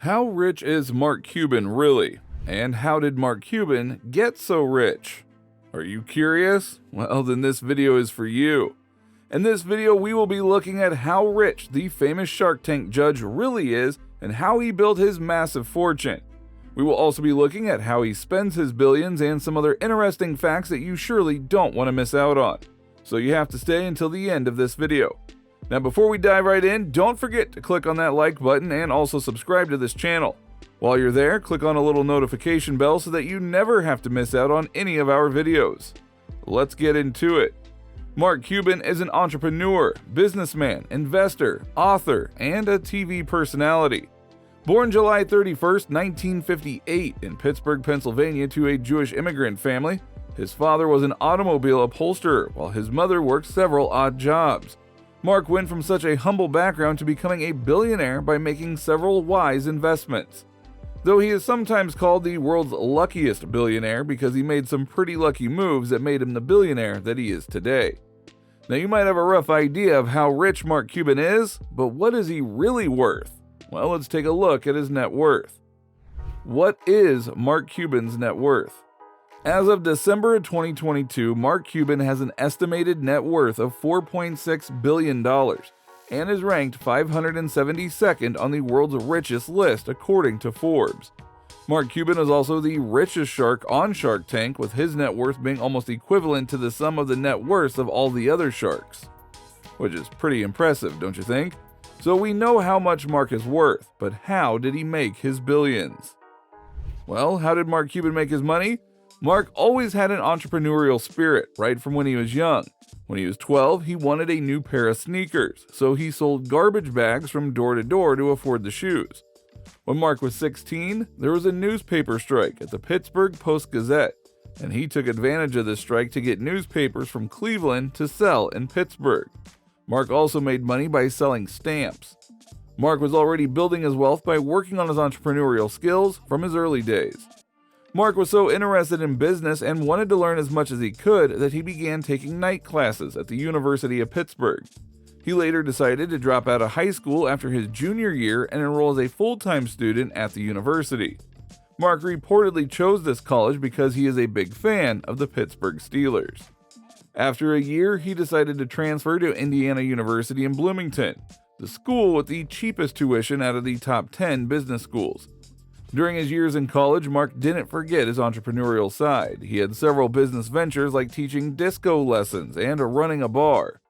How rich is Mark Cuban really? And how did Mark Cuban get so rich? Are you curious? Well, then this video is for you. In this video, we will be looking at how rich the famous Shark Tank judge really is and how he built his massive fortune. We will also be looking at how he spends his billions and some other interesting facts that you surely don't want to miss out on. So you have to stay until the end of this video. Now before we dive right in, don't forget to click on that like button and also subscribe to this channel. While you're there, click on a little notification bell so that you never have to miss out on any of our videos. Let's get into it. Mark Cuban is an entrepreneur, businessman, investor, author, and a TV personality. Born July 31st, 1958 in Pittsburgh, Pennsylvania to a Jewish immigrant family, his father was an automobile upholsterer while his mother worked several odd jobs. Mark went from such a humble background to becoming a billionaire by making several wise investments. Though he is sometimes called the world's luckiest billionaire because he made some pretty lucky moves that made him the billionaire that he is today. Now you might have a rough idea of how rich Mark Cuban is, but what is he really worth? Well, let's take a look at his net worth. What is Mark Cuban's net worth? As of December 2022, Mark Cuban has an estimated net worth of $4.6 billion and is ranked 572nd on the world's richest list according to Forbes. Mark Cuban is also the richest shark on Shark Tank, with his net worth being almost equivalent to the sum of the net worths of all the other sharks. Which is pretty impressive, don't you think? So we know how much Mark is worth, but how did he make his billions? Well, how did Mark Cuban make his money? Mark always had an entrepreneurial spirit right from when he was young. When he was 12, he wanted a new pair of sneakers, so he sold garbage bags from door to door to afford the shoes. When Mark was 16, there was a newspaper strike at the Pittsburgh Post-Gazette, and he took advantage of this strike to get newspapers from Cleveland to sell in Pittsburgh. Mark also made money by selling stamps. Mark was already building his wealth by working on his entrepreneurial skills from his early days. Mark was so interested in business and wanted to learn as much as he could that he began taking night classes at the University of Pittsburgh. He later decided to drop out of high school after his junior year and enroll as a full-time student at the university. Mark reportedly chose this college because he is a big fan of the Pittsburgh Steelers. After a year, he decided to transfer to Indiana University in Bloomington, the school with the cheapest tuition out of the top 10 business schools. During his years in college, Mark didn't forget his entrepreneurial side. He had several business ventures like teaching disco lessons and running a bar.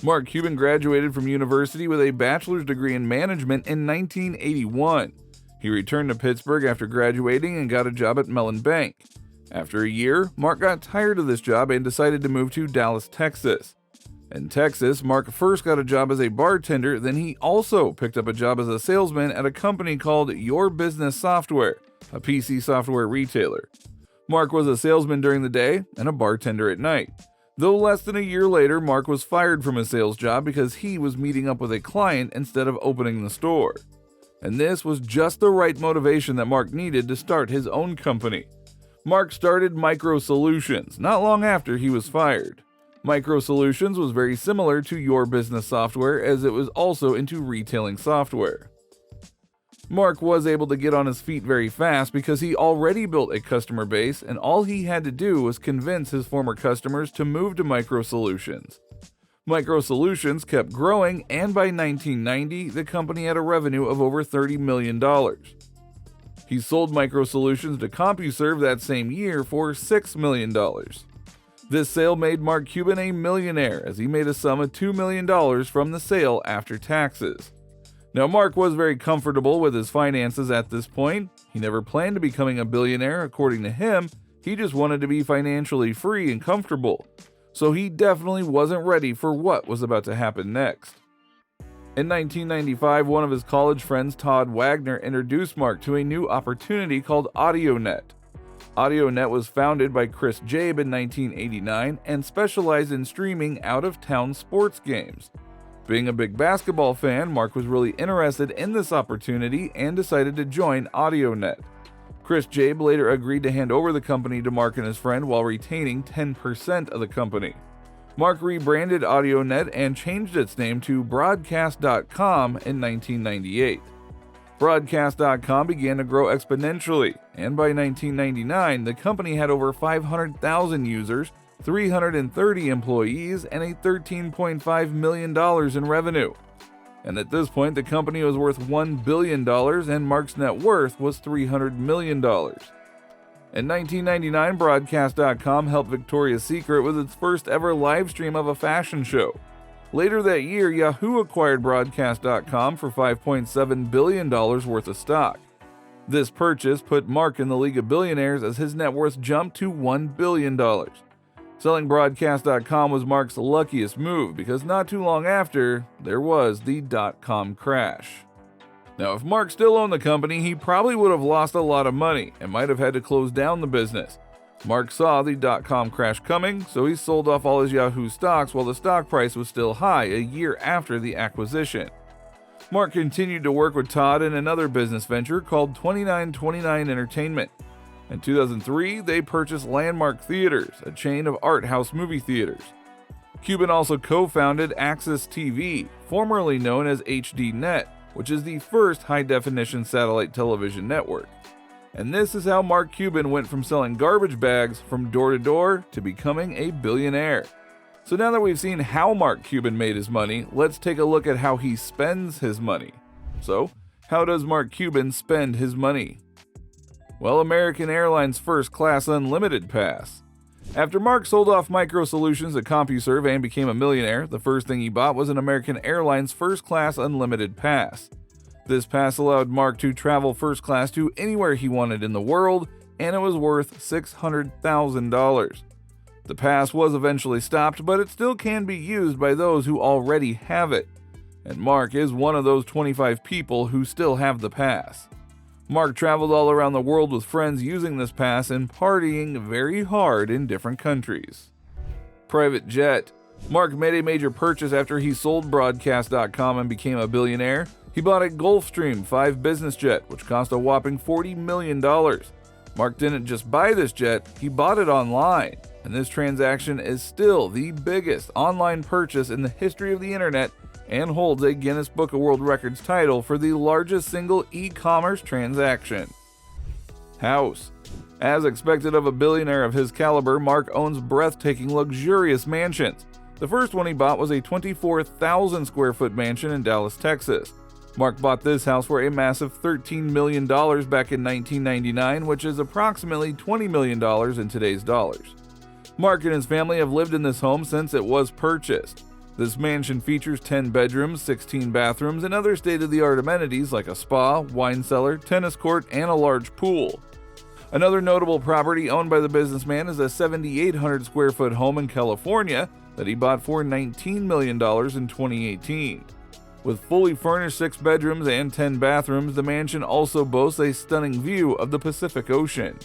Mark Cuban graduated from university with a bachelor's degree in management in 1981. He returned to Pittsburgh after graduating and got a job at Mellon Bank. After a year, Mark got tired of this job and decided to move to Dallas, Texas. In Texas, Mark first got a job as a bartender, then he also picked up a job as a salesman at a company called Your Business Software, a PC software retailer. Mark was a salesman during the day and a bartender at night. Though less than a year later, Mark was fired from his sales job because he was meeting up with a client instead of opening the store. And this was just the right motivation that Mark needed to start his own company. Mark started Micro Solutions not long after he was fired. Micro Solutions was very similar to Your Business Software as it was also into retailing software. Mark was able to get on his feet very fast because he already built a customer base and all he had to do was convince his former customers to move to Micro Solutions. Micro Solutions kept growing, and by 1990, the company had a revenue of over $30 million. He sold Micro Solutions to CompuServe that same year for $6 million. This sale made Mark Cuban a millionaire as he made a sum of $2 million from the sale after taxes. Now Mark was very comfortable with his finances at this point. He never planned to becoming a billionaire according to him, he just wanted to be financially free and comfortable. So he definitely wasn't ready for what was about to happen next. In 1995, one of his college friends, Todd Wagner, introduced Mark to a new opportunity called AudioNet. AudioNet was founded by Chris Jabe in 1989 and specialized in streaming out-of-town sports games. Being a big basketball fan, Mark was really interested in this opportunity and decided to join AudioNet. Chris Jabe later agreed to hand over the company to Mark and his friend while retaining 10% of the company. Mark rebranded AudioNet and changed its name to Broadcast.com in 1998. Broadcast.com began to grow exponentially, and by 1999, the company had over 500,000 users, 330 employees, and a $13.5 million in revenue. And at this point, the company was worth $1 billion, and Mark's net worth was $300 million. In 1999, Broadcast.com helped Victoria's Secret with its first ever live stream of a fashion show. Later that year, Yahoo acquired Broadcast.com for $5.7 billion worth of stock. This purchase put Mark in the League of Billionaires as his net worth jumped to $1 billion. Selling Broadcast.com was Mark's luckiest move because not too long after, there was the dot-com crash. Now, if Mark still owned the company, he probably would have lost a lot of money and might have had to close down the business. Mark saw the dot-com crash coming, so he sold off all his Yahoo stocks while the stock price was still high a year after the acquisition. Mark continued to work with Todd in another business venture called 2929 Entertainment. In 2003, they purchased Landmark Theaters, a chain of art house movie theaters. Cuban also co-founded Access TV, formerly known as HDNet, which is the first high-definition satellite television network. And this is how Mark Cuban went from selling garbage bags from door to door to becoming a billionaire. So now that we've seen how Mark Cuban made his money, let's take a look at how he spends his money. So, how does Mark Cuban spend his money? Well, American Airlines First Class Unlimited Pass. After Mark sold off Micro Solutions at CompuServe and became a millionaire, the first thing he bought was an American Airlines First Class Unlimited Pass. This pass allowed Mark to travel first class to anywhere he wanted in the world, and it was worth $600,000. The pass was eventually stopped, but it still can be used by those who already have it. And Mark is one of those 25 people who still have the pass. Mark traveled all around the world with friends using this pass and partying very hard in different countries. Private jet. Mark made a major purchase after he sold Broadcast.com and became a billionaire. He bought a Gulfstream 5 business jet, which cost a whopping $40 million. Mark didn't just buy this jet, he bought it online. And this transaction is still the biggest online purchase in the history of the internet and holds a Guinness Book of World Records title for the largest single e-commerce transaction. House. As expected of a billionaire of his caliber, Mark owns breathtaking, luxurious mansions. The first one he bought was a 24,000 square foot mansion in Dallas, Texas. Mark bought this house for a massive $13 million back in 1999, which is approximately $20 million in today's dollars. Mark and his family have lived in this home since it was purchased. This mansion features 10 bedrooms, 16 bathrooms, and other state-of-the-art amenities like a spa, wine cellar, tennis court, and a large pool. Another notable property owned by the businessman is a 7,800 square foot home in California that he bought for $19 million in 2018. With fully furnished 6 bedrooms and 10 bathrooms, the mansion also boasts a stunning view of the Pacific Ocean.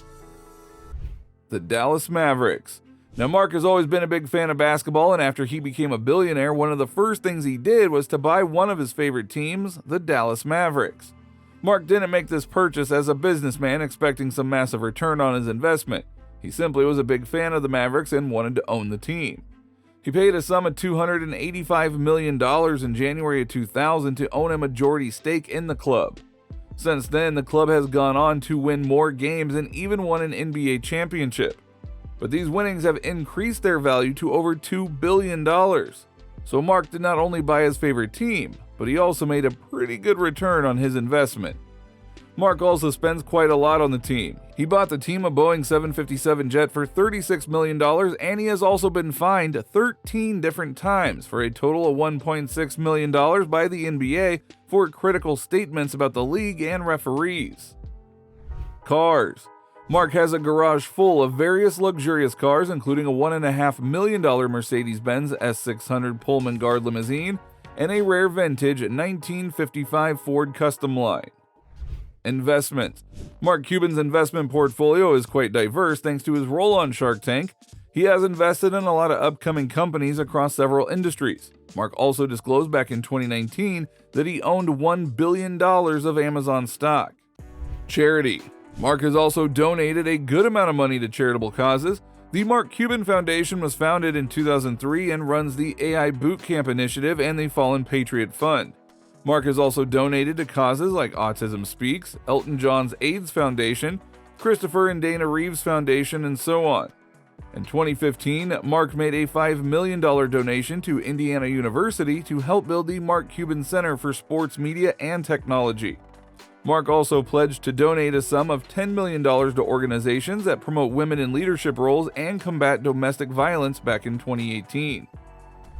The Dallas Mavericks. Now, Mark has always been a big fan of basketball, and after he became a billionaire, one of the first things he did was to buy one of his favorite teams, the Dallas Mavericks. Mark didn't make this purchase as a businessman expecting some massive return on his investment. He simply was a big fan of the Mavericks and wanted to own the team. He paid a sum of $285 million in January of 2000 to own a majority stake in the club. Since then, the club has gone on to win more games and even won an NBA championship. But these winnings have increased their value to over $2 billion. So Mark did not only buy his favorite team, but he also made a pretty good return on his investment. Mark also spends quite a lot on the team. He bought the team a Boeing 757 jet for $36 million, and he has also been fined 13 different times for a total of $1.6 million by the NBA for critical statements about the league and referees. Cars. Mark has a garage full of various luxurious cars, including a $1.5 million Mercedes-Benz S600 Pullman Guard limousine and a rare vintage 1955 Ford Custom Line. Investments. Mark Cuban's investment portfolio is quite diverse thanks to his role on Shark Tank. He has invested in a lot of upcoming companies across several industries. Mark also disclosed back in 2019 that he owned $1 billion of Amazon stock. Charity. Mark has also donated a good amount of money to charitable causes. The Mark Cuban Foundation was founded in 2003 and runs the AI Boot Camp Initiative and the Fallen Patriot Fund. Mark has also donated to causes like Autism Speaks, Elton John's AIDS Foundation, Christopher and Dana Reeves Foundation, and so on. In 2015, Mark made a $5 million donation to Indiana University to help build the Mark Cuban Center for Sports Media and Technology. Mark also pledged to donate a sum of $10 million to organizations that promote women in leadership roles and combat domestic violence back in 2018.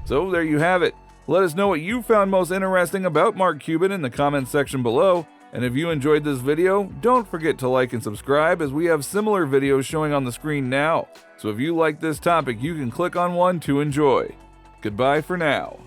So there you have it. Let us know what you found most interesting about Mark Cuban in the comments section below. And if you enjoyed this video, don't forget to like and subscribe, as we have similar videos showing on the screen now. So if you like this topic, you can click on one to enjoy. Goodbye for now.